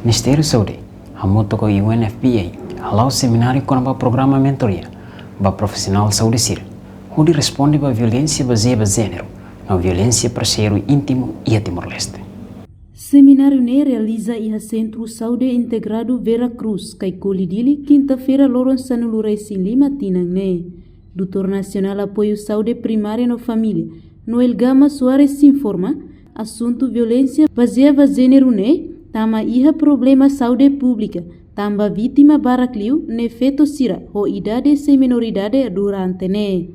Ministério da Saúde, junto com o UNFPA, allow seminário com a programa mentoria para profissional de saúde sira, onde responde para a violência baseada em gênero, na violência parceiro íntimo e a Timor-Leste. Seminário ne realiza iha Centro Saúde Integrado Vera Cruz, kai kolidili quinta-feira loron sanulurai sin lima tinang ne. Doutor Nacional Apoio Saúde Primária no Família, Noel Gama Soares se informa, assunto violência baseada em gênero ne, tama iha problema saúde pública, tamba vítima baracliu ne feto sira, ho idade sem menoridade durante ne.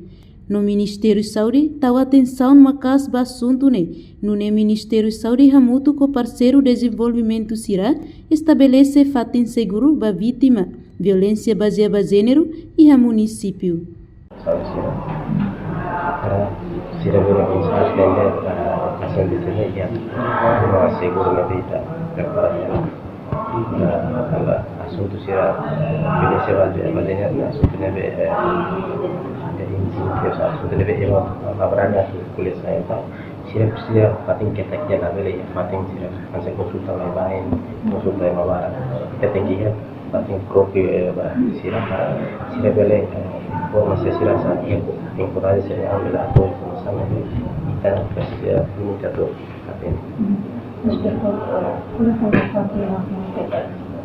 No Ministério Saúde, tahu atenção makas ba assunto ne. No Ministério Saúde hamutu com parceiro desenvolvimento sira, estabelece fatin seguro ba vítima, violência baseada em gênero e a município. Sira bila bisa stender pasien di sini ya, rumah seguro nanti tak terpakai. Kalau assunto sira violência baseada na assunto nebe jadi assunto nebe eva abranga kulit saya tak sira precisa fatin kita jaga beli fatin sira masih konsulta lain konsulta yang bawa kita tinggi kan fatin kopi sira beli informasi sira saat informasi saya ambil atau sama kita precisa minta tu fatin.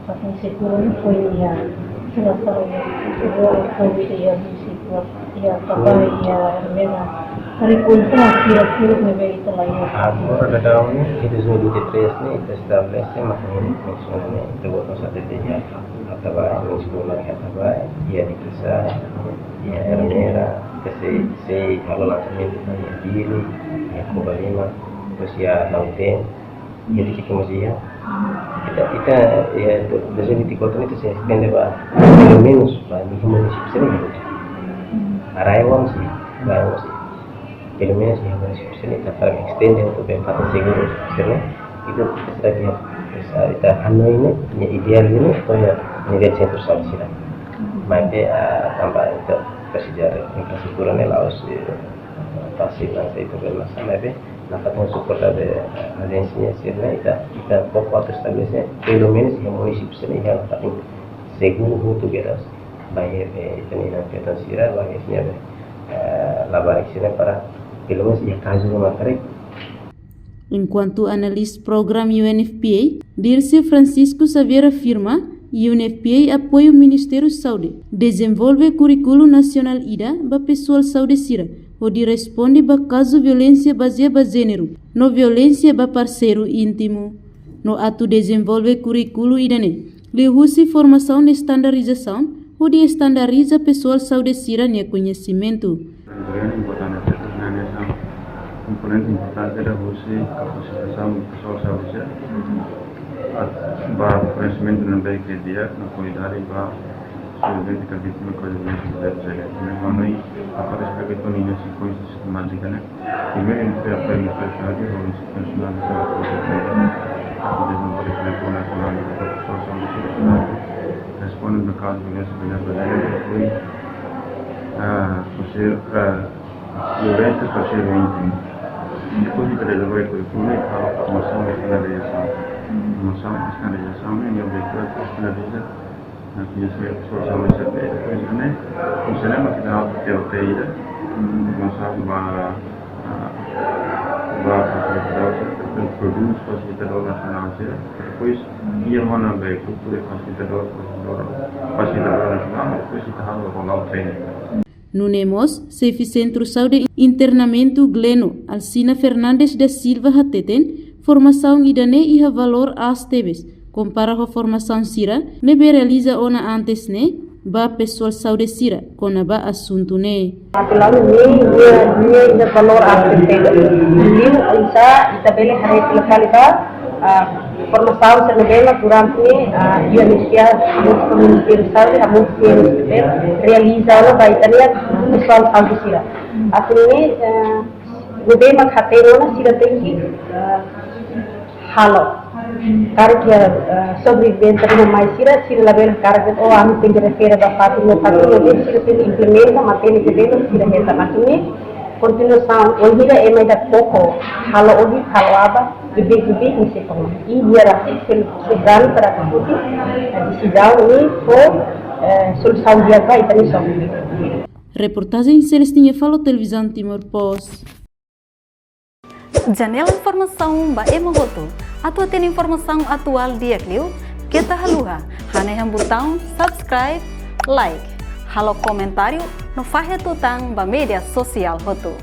Fatin seguro no foi ya sila foi ya municipio ya papai ya hermana repunta kira-kira nebe itu lain. Agora da daun itu 2023 ni establece makin mensualnya itu buat satu dia atau baik sekolah atau baik dia dikisah dia hermana kasi kalau langsung itu ya diri ya kubalima terus ya lauten jadi kita masih ya kita ya biasanya di kota itu saya spend pak minus pak di municipio sini gitu arayawang sih filmnya sih municipio sini kita extend untuk tempat seguro karena itu sebagai kita ini punya ideal ini punya media centro saúde sih tambah itu persejarah infrastruktur laos pasti nanti itu bermasalah dapat mensupport ada agensinya sirna kita fokus establecer pelo menos yang município sini yang paling seguro untuk geras bayar ini nanti sira bagisnya labar sira para pelo menos yang kasus materi. Enquanto analista program UNFPA, Dirce Francisco Xavier afirma, UNFPA apoia o Ministério da Saúde, desenvolve currículo nacional IDA para pessoal saúde sira, onde responde para caso violência baseada em gênero, no violência para parceiro íntimo. No ato desenvolve currículo IDA-ne, lhe formação e estandarização, onde estandariza pessoal saúde sira e conhecimento. Componente importante da capacitação do pessoal saúde sira, para conhecimento não bem que dia, na qualidade para solvente que a vítima coisa bem se deve dizer. Mas aí aparece que a linha se coisa sistemática, né? Primeiro foi a primeira fechada ou institucional da saúde, desenvolver o plano nacional da pessoa saúde sira, responde no caso de violência foi violência parceiro íntimo. Depois de desenvolver o currículo, a formação e estandarização. Formação e estandarização é obrigatória para estandardizar na solução de cerveja. Depois, né, o cinema que dá para ter o TIDA, começava a produz facilitador nacional, depois ia lá bem cultura facilitador nacional, depois se estava a rolar o treino. No NEMOS, Cefi Centro Saúde Internamento Gleno, Alcina Fernandes da Silva Hateten, formação idane e valor às teves. Compara a formação sira, nebe realiza ona antes ne, ba pessoal saúde sira, com a ba assunto ne. Apelado ne valor às teves. Liu isa itabele hari localidade formação se novela durante a universidade do Ministério da Saúde, a município realiza uma baitania pessoal saúde sira. Assim, novela que tem sira tem que halo. Karya sobrevivente no mais sira label karya o anu penjara fera da fatu no sira tem implementa materi que dentro sira reta matini continuação o hira é mais da pouco halo aba lebih-lebih mesti pernah. Ini biar aku segera pada kabuti di sidang ini for solusi dia apa itu nih soal. Reportagem Celestinha Falo Televisão Timor Post. Janela informação ba Emogoto. Atau tem informação atual dia Clio, kita haluha. Hane yang botão subscribe, like, halo comentário no fahe tutang ba media sosial hotu.